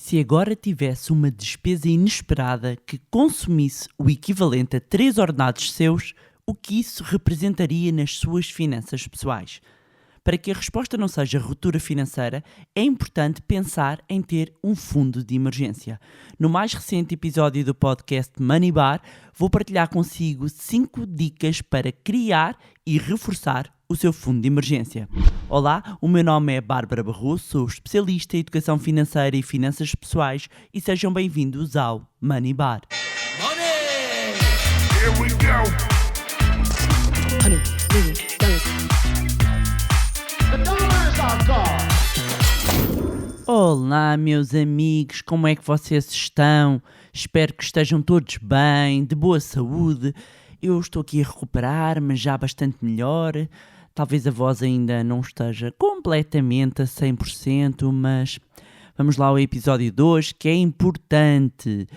Se agora tivesse uma despesa inesperada que consumisse o equivalente a 3 ordenados seus, o que isso representaria nas suas finanças pessoais? Para que a resposta não seja ruptura financeira, é importante pensar em ter um fundo de emergência. No mais recente episódio do podcast Money Bar, vou partilhar consigo 5 dicas para criar e reforçar o seu fundo de emergência. Olá, o meu nome é Bárbara Barroso, sou especialista em educação financeira e finanças pessoais e sejam bem-vindos ao Money Bar. Money! Here we go! $100 million. The dollars are gone! Olá, meus amigos, como é que vocês estão? Espero que estejam todos bem, de boa saúde. Eu estou aqui a recuperar, mas já bastante melhor. Talvez a voz ainda não esteja completamente a 100%, mas vamos lá ao episódio 2, que é importante,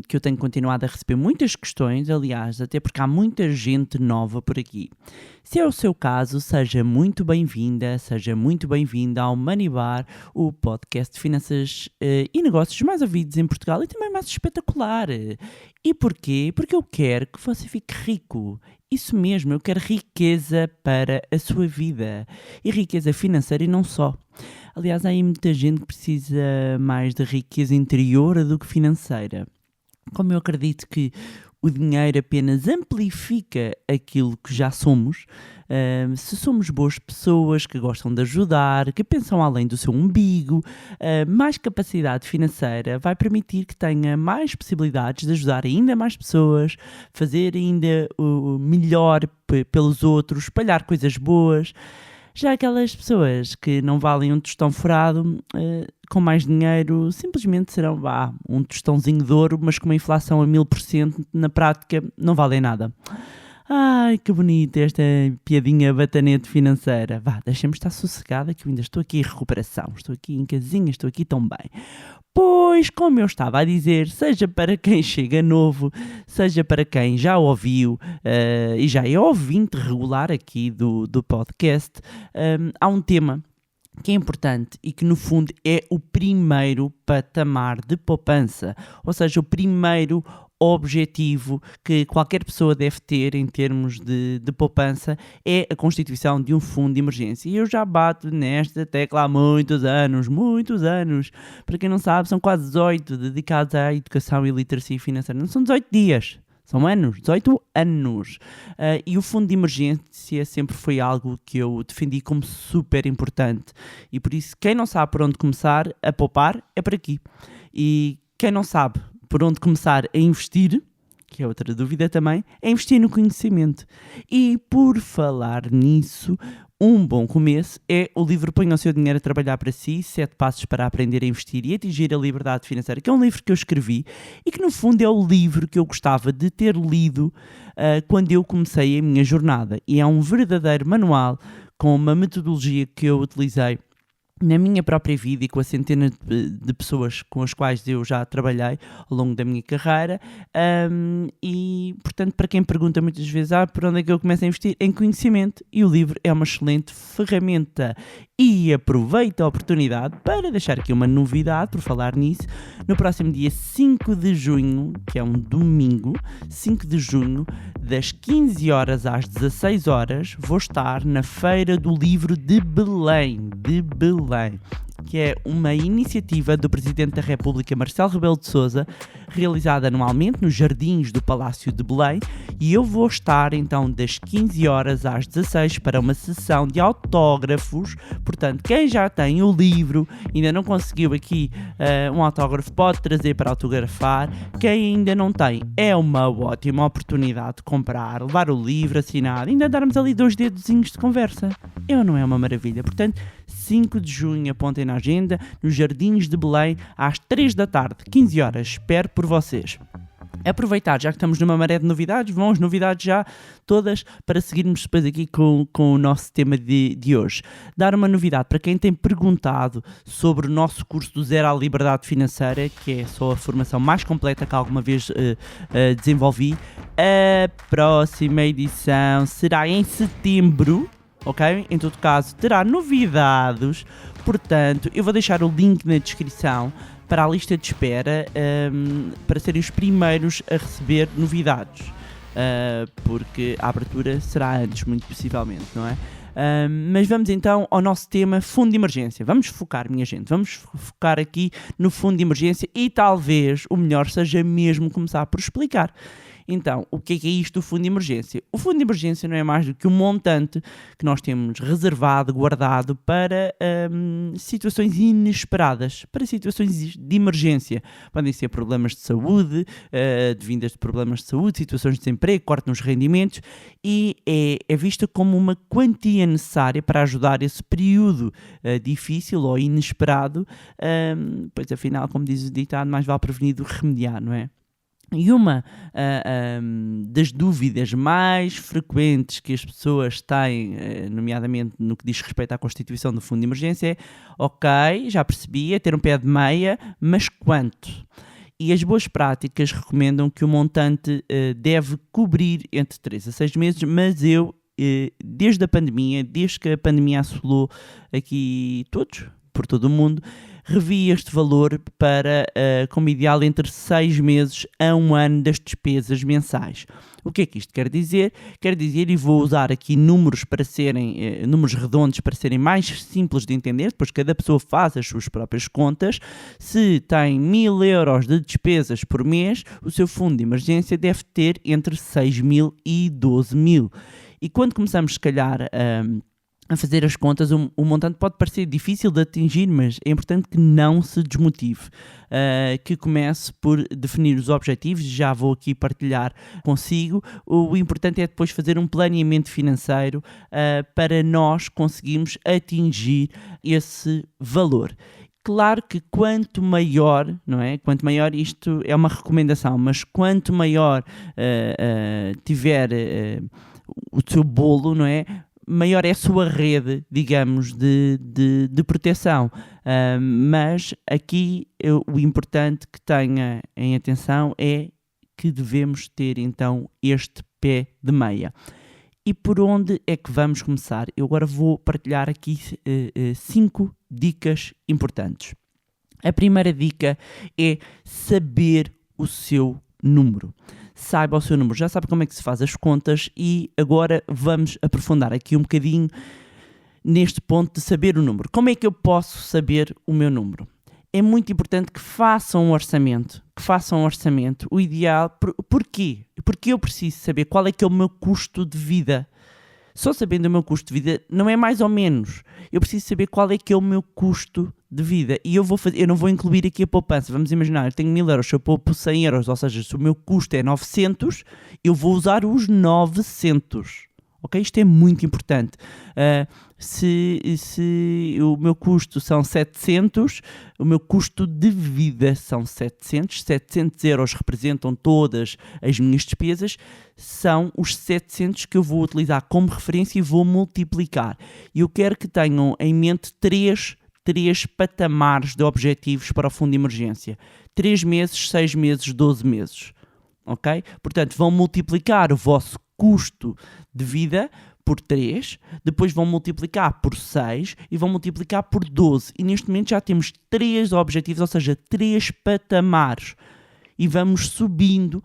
que eu tenho continuado a receber muitas questões, aliás, até porque há muita gente nova por aqui. Se é o seu caso, seja muito bem-vinda, seja muito bem-vinda ao Money Bar, o podcast de finanças e negócios mais ouvidos em Portugal e também mais espetacular. E porquê? Porque eu quero que você fique rico. Isso mesmo, eu quero riqueza para a sua vida. E riqueza financeira e não só. Aliás, há aí muita gente que precisa mais de riqueza interior do que financeira. Como eu acredito que o dinheiro apenas amplifica aquilo que já somos, se somos boas pessoas que gostam de ajudar, que pensam além do seu umbigo, mais capacidade financeira vai permitir que tenha mais possibilidades de ajudar ainda mais pessoas, fazer ainda o melhor pelos outros, espalhar coisas boas. Já aquelas pessoas que não valem um tostão furado, com mais dinheiro, simplesmente serão um tostãozinho de ouro, mas com uma inflação a 1000%, na prática não valem nada. Ai, que bonita esta piadinha batanete financeira. Deixem-me estar sossegada que eu ainda estou aqui em recuperação, estou aqui em casinha, estou aqui tão bem. Pois, como eu estava a dizer, seja para quem chega novo, seja para quem já ouviu e já é ouvinte regular aqui do podcast, há um tema que é importante e que no fundo é o primeiro patamar de poupança, ou seja, o primeiro objetivo que qualquer pessoa deve ter em termos de poupança é a constituição de um fundo de emergência. E eu já bato nesta tecla há muitos anos. Para quem não sabe, são quase 18 dedicados à educação e literacia financeira. Não são 18 dias, são anos, 18 anos. E o fundo de emergência sempre foi algo que eu defendi como super importante. E por isso, quem não sabe por onde começar a poupar, é por aqui. E quem não sabe por onde começar a investir, que é outra dúvida também, é investir no conhecimento. E por falar nisso, um bom começo é o livro Ponha o Seu Dinheiro a Trabalhar para Si, 7 passos para aprender a investir e atingir a liberdade financeira, que é um livro que eu escrevi e que no fundo é o livro que eu gostava de ter lido quando eu comecei a minha jornada. E é um verdadeiro manual com uma metodologia que eu utilizei na minha própria vida e com a centena de pessoas com as quais eu já trabalhei ao longo da minha carreira e, portanto, para quem pergunta muitas vezes por onde é que eu começo a investir? Em conhecimento, e o livro é uma excelente ferramenta. E aproveito a oportunidade para deixar aqui uma novidade, por falar nisso. No próximo dia 5 de junho, que é um domingo, 5 de junho, das 15 horas às 16 horas, vou estar na Feira do Livro de Belém, que é uma iniciativa do Presidente da República, Marcelo Rebelo de Sousa, realizada anualmente nos Jardins do Palácio de Belém, e eu vou estar então das 15 horas às 16 para uma sessão de autógrafos. Portanto, quem já tem o livro, ainda não conseguiu aqui um autógrafo, pode trazer para autografar. Quem ainda não tem, é uma ótima oportunidade de comprar, levar o livro assinado, ainda darmos ali 2 dedozinhos de conversa. Não é uma maravilha? Portanto, 5 de junho, apontem na agenda, nos Jardins de Belém, às 3 da tarde, 15 horas. Espero por vocês. Aproveitar, já que estamos numa maré de novidades, vão as novidades já todas para seguirmos depois aqui com o nosso tema de hoje. Dar uma novidade para quem tem perguntado sobre o nosso curso do Zero à Liberdade Financeira, que é só a formação mais completa que alguma vez desenvolvi. A próxima edição será em setembro. Ok? Em todo caso, terá novidades, portanto, eu vou deixar o link na descrição para a lista de espera para serem os primeiros a receber novidades, porque a abertura será antes, muito possivelmente, não é? Mas vamos então ao nosso tema fundo de emergência. Vamos focar, minha gente, vamos focar aqui no fundo de emergência e talvez o melhor seja mesmo começar por explicar. Então, o que é isto do fundo de emergência? O fundo de emergência não é mais do que um montante que nós temos reservado, guardado para situações inesperadas, para situações de emergência. Podem ser problemas de saúde, devindas de problemas de saúde, situações de desemprego, corte nos rendimentos, e é vista como uma quantia necessária para ajudar esse período difícil ou inesperado, pois afinal, como diz o ditado, mais vale prevenir do que remediar, não é? E uma das dúvidas mais frequentes que as pessoas têm, nomeadamente no que diz respeito à constituição do fundo de emergência, é: ok, já percebi, é ter um pé de meia, mas quanto? E as boas práticas recomendam que o montante deve cobrir entre 3 a 6 meses, mas eu, desde que a pandemia assolou aqui todos, por todo o mundo, revi este valor para, como ideal, entre 6 meses a 1 ano das despesas mensais. O que é que isto quer dizer? Quer dizer, e vou usar aqui números para serem, números redondos para serem mais simples de entender, depois cada pessoa faz as suas próprias contas. Se tem 1000 euros de despesas por mês, o seu fundo de emergência deve ter entre 6.000 e 12.000. E quando começamos, se calhar, a fazer as contas, o montante pode parecer difícil de atingir, mas é importante que não se desmotive, que comece por definir os objetivos. Já vou aqui partilhar consigo. O importante é depois fazer um planeamento financeiro para nós conseguirmos atingir esse valor. Claro que quanto maior, não é? Quanto maior, isto é uma recomendação, mas quanto maior tiver o seu bolo, não é? Maior é a sua rede, digamos, de proteção. Mas aqui o importante que tenha em atenção é que devemos ter então este pé de meia. E por onde é que vamos começar? Eu agora vou partilhar aqui 5 dicas importantes. A primeira dica é saber o seu número. Saiba o seu número, já sabe como é que se faz as contas, e agora vamos aprofundar aqui um bocadinho neste ponto de saber o número. Como é que eu posso saber o meu número? É muito importante que façam um orçamento. O ideal, porquê? Porque eu preciso saber qual é que é o meu custo de vida. Só sabendo o meu custo de vida não é mais ou menos. Eu preciso saber qual é que é o meu custo de vida. E eu não vou incluir aqui a poupança. Vamos imaginar, eu tenho 1000 euros, se eu poupo 100 euros, ou seja, se o meu custo é 900, eu vou usar os 900. Ok? Isto é muito importante. Se o meu custo são 700, o meu custo de vida são 700. 700 euros representam todas as minhas despesas. São os 700 que eu vou utilizar como referência e vou multiplicar. E eu quero que tenham em mente três patamares de objetivos para o fundo de emergência. 3 meses, 6 meses, 12 meses. Ok? Portanto, vão multiplicar o vosso custo de vida por 3, depois vão multiplicar por 6 e vão multiplicar por 12. E neste momento já temos 3 objetivos, ou seja, 3 patamares. E vamos subindo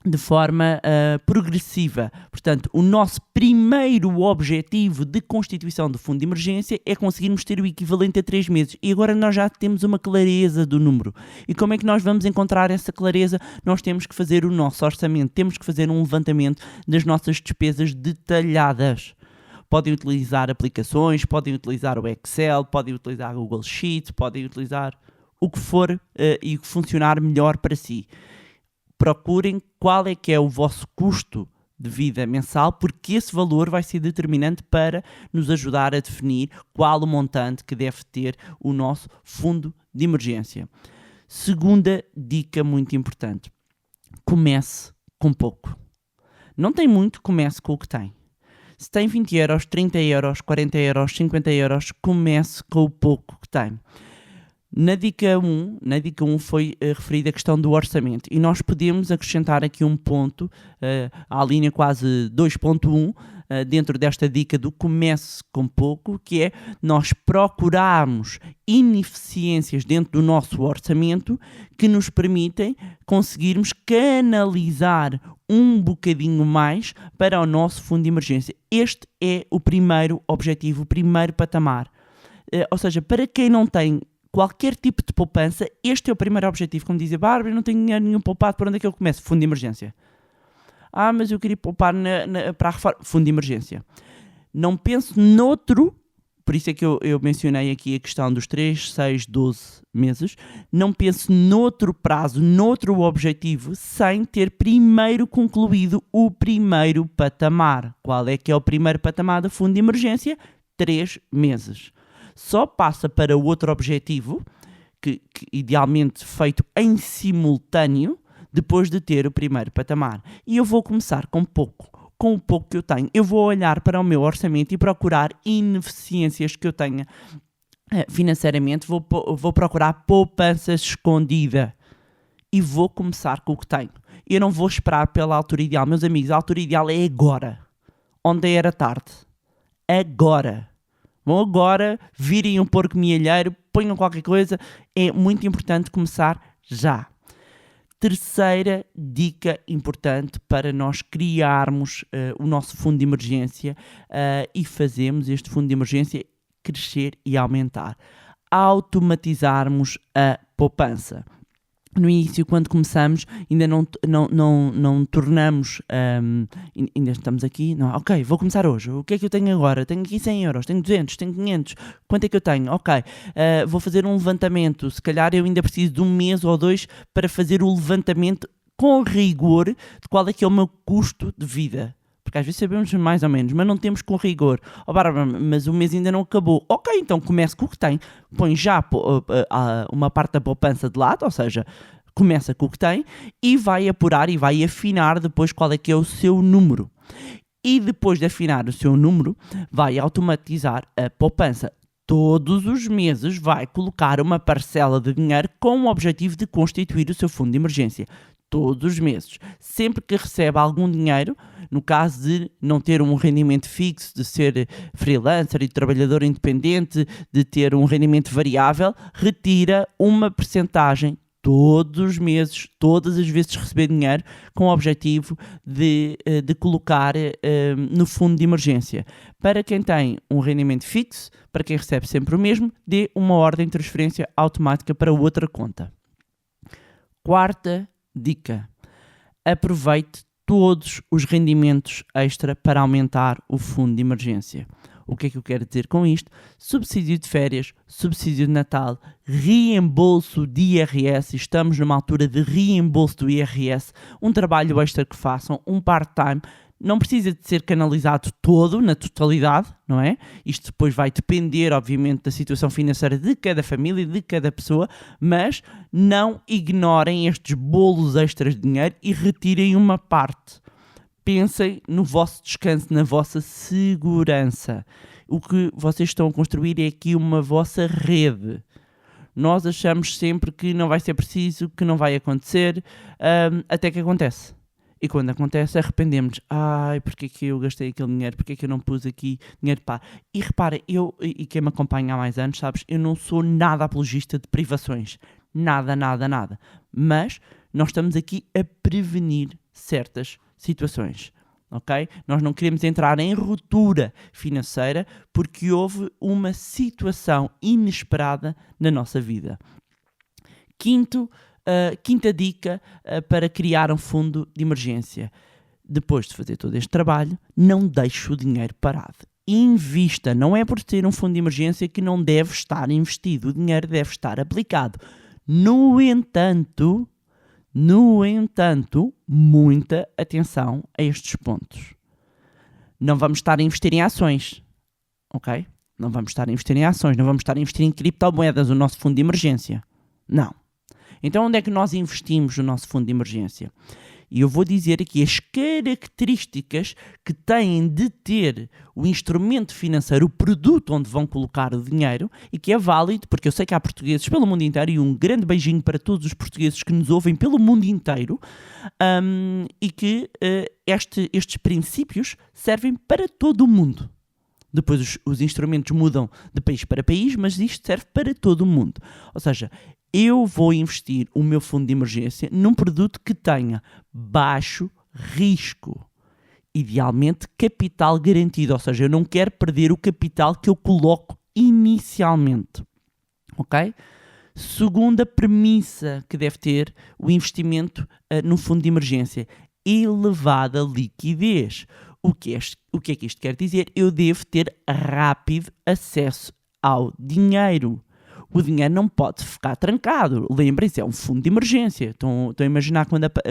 de forma progressiva. Portanto, o nosso primeiro objetivo de constituição do fundo de emergência é conseguirmos ter o equivalente a 3 meses. E agora nós já temos uma clareza do número. E como é que nós vamos encontrar essa clareza? Nós temos que fazer o nosso orçamento, temos que fazer um levantamento das nossas despesas detalhadas. Podem utilizar aplicações, podem utilizar o Excel, podem utilizar o Google Sheets, podem utilizar o que for e o que funcionar melhor para si. Procurem qual é que é o vosso custo de vida mensal, porque esse valor vai ser determinante para nos ajudar a definir qual o montante que deve ter o nosso fundo de emergência. Segunda dica muito importante: comece com pouco. Não tem muito, comece com o que tem. Se tem 20 euros, 30 euros, 40 euros, 50 euros, comece com o pouco que tem. Na dica 1 foi referida a questão do orçamento e nós podemos acrescentar aqui um ponto à linha quase 2.1 dentro desta dica do comece com pouco, que é nós procurarmos ineficiências dentro do nosso orçamento que nos permitem conseguirmos canalizar um bocadinho mais para o nosso fundo de emergência. Este é o primeiro objetivo, o primeiro patamar. Ou seja, para quem não tem qualquer tipo de poupança, este é o primeiro objetivo. Como dizia Bárbara, eu não tenho dinheiro nenhum poupado, por onde é que eu começo? Fundo de emergência. Mas eu queria poupar para a reforma. Fundo de emergência. Não penso noutro, por isso é que eu mencionei aqui a questão dos 3, 6, 12 meses, não penso noutro prazo, noutro objetivo, sem ter primeiro concluído o primeiro patamar. Qual é que é o primeiro patamar do fundo de emergência? 3 meses. Só passa para o outro objetivo, que idealmente feito em simultâneo, depois de ter o primeiro patamar. E eu vou começar com o pouco que eu tenho. Eu vou olhar para o meu orçamento e procurar ineficiências que eu tenha financeiramente. Vou procurar poupança escondida. E vou começar com o que tenho. Eu não vou esperar pela altura ideal. Meus amigos, a altura ideal é agora. Ontem era tarde. Agora. Vão agora, virem um porco mielheiro, ponham qualquer coisa. É muito importante começar já. Terceira dica importante para nós criarmos o nosso fundo de emergência e fazermos este fundo de emergência crescer e aumentar. Automatizarmos a poupança. No início, quando começamos, ainda não tornamos, ainda estamos aqui, não, ok, vou começar hoje, o que é que eu tenho agora? Tenho aqui 100 euros, tenho 200, tenho 500, quanto é que eu tenho? Ok, vou fazer um levantamento, se calhar eu ainda preciso de 1 mês ou 2 para fazer o levantamento com rigor de qual é que é o meu custo de vida. Porque às vezes sabemos mais ou menos, mas não temos com rigor. Bárbara, mas o mês ainda não acabou. Ok, então comece com o que tem. Põe já uma parte da poupança de lado, ou seja, começa com o que tem e vai apurar e vai afinar depois qual é que é o seu número. E depois de afinar o seu número, vai automatizar a poupança. Todos os meses vai colocar uma parcela de dinheiro com o objetivo de constituir o seu fundo de emergência. Todos os meses. Sempre que recebe algum dinheiro, no caso de não ter um rendimento fixo, de ser freelancer e trabalhador independente, de ter um rendimento variável, retira uma percentagem todos os meses, todas as vezes que receber dinheiro, com o objetivo de colocar no fundo de emergência. Para quem tem um rendimento fixo, para quem recebe sempre o mesmo, dê uma ordem de transferência automática para outra conta. Quarta dica: aproveite todos os rendimentos extra para aumentar o fundo de emergência. O que é que eu quero dizer com isto? Subsídio de férias, subsídio de Natal, reembolso de IRS, estamos numa altura de reembolso do IRS, um trabalho extra que façam, um part-time, não precisa de ser canalizado todo, na totalidade, não é? Isto depois vai depender, obviamente, da situação financeira de cada família, de cada pessoa, mas não ignorem estes bolos extras de dinheiro e retirem uma parte. Pensem no vosso descanso, na vossa segurança. O que vocês estão a construir é aqui uma vossa rede. Nós achamos sempre que não vai ser preciso, que não vai acontecer, até que acontece. E quando acontece, arrependemos-nos. Porque é que eu gastei aquele dinheiro? Porque é que eu não pus aqui dinheiro para... E repara, eu, e quem me acompanha há mais anos, sabes, eu não sou nada apologista de privações. Nada. Mas nós estamos aqui a prevenir certas situações, ok? Nós não queremos entrar em ruptura financeira porque houve uma situação inesperada na nossa vida. Quinta dica para criar um fundo de emergência. Depois de fazer todo este trabalho, não deixe o dinheiro parado. Invista. Não é por ter um fundo de emergência que não deve estar investido. O dinheiro deve estar aplicado. No entanto, muita atenção a estes pontos. Não vamos estar a investir em ações, ok? Não vamos estar a investir em ações, não vamos estar a investir em criptomoedas, o nosso fundo de emergência. Não. Então onde é que nós investimos o nosso fundo de emergência? E eu vou dizer aqui as características que têm de ter o instrumento financeiro, o produto onde vão colocar o dinheiro, e que é válido, porque eu sei que há portugueses pelo mundo inteiro, e um grande beijinho para todos os portugueses que nos ouvem pelo mundo inteiro, e que estes princípios servem para todo o mundo. Depois os instrumentos mudam de país para país, mas isto serve para todo o mundo. Ou seja, eu vou investir o meu fundo de emergência num produto que tenha baixo risco. Idealmente, capital garantido. Ou seja, eu não quero perder o capital que eu coloco inicialmente. Ok? Segunda premissa que deve ter o investimento no fundo de emergência: elevada liquidez. O que é que isto quer dizer? Eu devo ter rápido acesso ao dinheiro. O dinheiro não pode ficar trancado. Lembrem-se, é um fundo de emergência. Estão a imaginar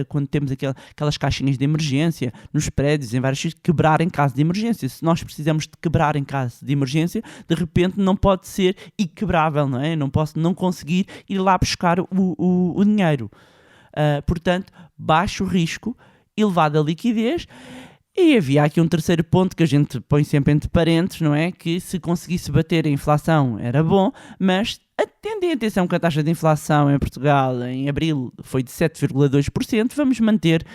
quando temos aquelas caixinhas de emergência nos prédios, em vários sítios, quebrar em caso de emergência. Se nós precisamos de quebrar em caso de emergência, de repente não pode ser inquebrável, não é? Não posso não conseguir ir lá buscar o dinheiro. Portanto, baixo risco, elevada liquidez. E havia aqui um terceiro ponto que a gente põe sempre entre parênteses, não é? Que se conseguisse bater a inflação era bom, mas tendo atenção que a taxa de inflação em Portugal em abril foi de 7,2%, vamos manter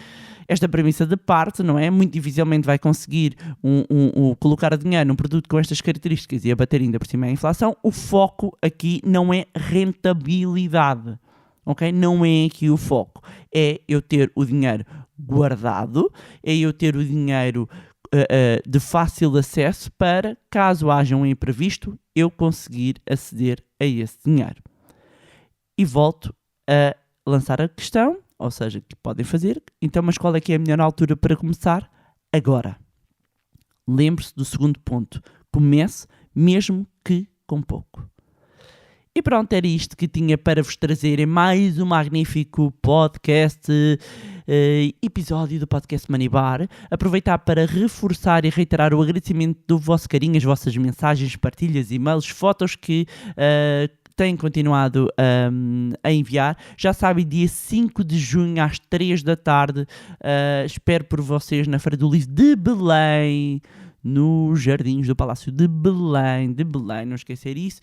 esta premissa de parte, não é? Muito dificilmente vai conseguir colocar dinheiro num produto com estas características e a bater ainda por cima a inflação. O foco aqui não é rentabilidade. Ok? Não é aqui o foco. É eu ter o dinheiro guardado, é eu ter o dinheiro de fácil acesso para, caso haja um imprevisto, eu conseguir aceder a esse dinheiro. E volto a lançar a questão, ou seja, que podem fazer. Então, mas qual é que é a melhor altura para começar? Agora. Lembre-se do segundo ponto. Comece mesmo que com pouco. E pronto, era isto que tinha para vos trazer em mais um magnífico podcast, episódio do podcast Money Bar. Aproveitar para reforçar e reiterar o agradecimento do vosso carinho, as vossas mensagens, partilhas, e-mails, fotos que têm continuado a enviar. Já sabem, dia 5 de junho às 3 da tarde, espero por vocês na Feira do Livro de Belém, nos jardins do Palácio de Belém, não esquecer isso.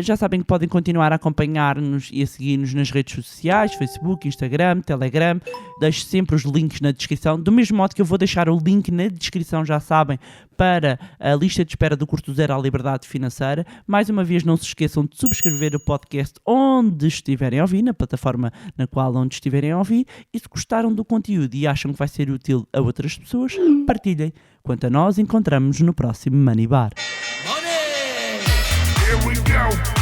Já sabem que podem continuar a acompanhar-nos e a seguir-nos nas redes sociais, Facebook, Instagram, Telegram. Deixo sempre os links na descrição, do mesmo modo que eu vou deixar o link na descrição, já sabem, para a lista de espera do curso Zero à Liberdade Financeira. Mais uma vez, não se esqueçam de subscrever o podcast onde estiverem a ouvir, na plataforma na qual onde estiverem a ouvir, e se gostaram do conteúdo e acham que vai ser útil a outras pessoas, partilhem. Quanto a nós, encontramos no próximo Money Bar. Money! Here we go!